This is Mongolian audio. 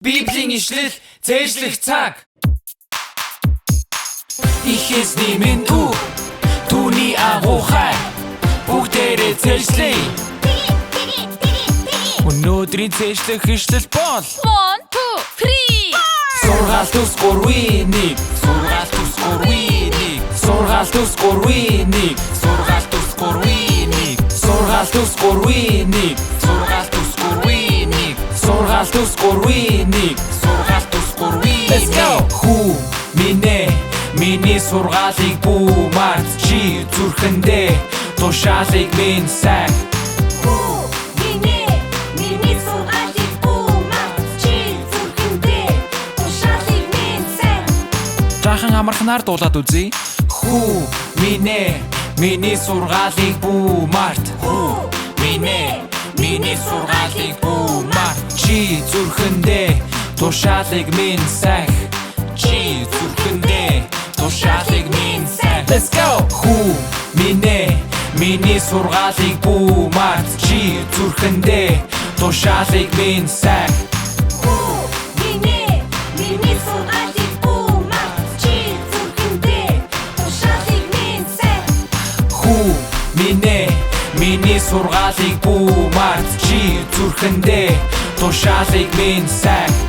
Bibлийн ишлэл цээжлэх цаг. Ich эзний минь төв түүний агуухай бүгдээрээ цээжлэе. Өнөөдрийн цээжлэх ишлэл бол 1 2 3 Сургаалт ус 3-1 Сургаалт ус 3-1 Сургаалт ус 3-1 Сургаалт ус 3-1 Сургаалт ус 3-1 Сургаалт ус 3-1 Сургаалт ус 3-1 Сургаалт ус 3-1 Let's go. Хүү миний сургаалыг бүүмарт чи зүрхэндээ тушаалыг минь сайн. Жахан амархнаар дуулаад үзье. Хүү миний сургаалыг бүүмарт. Хүү миний сургаалыг бүүмарт чи зүрхэндээ тушаалыг минь сайн. Чи зүрхэндээ тушаалыг минь сайн. Let's go. Хүү миний сургаалыг бүүмарт чи зүрхэндээ тушаалыг минь сайн. Миний сургаалыг бүүмарт чи зүрхэндээ тушаалыг минь сайн.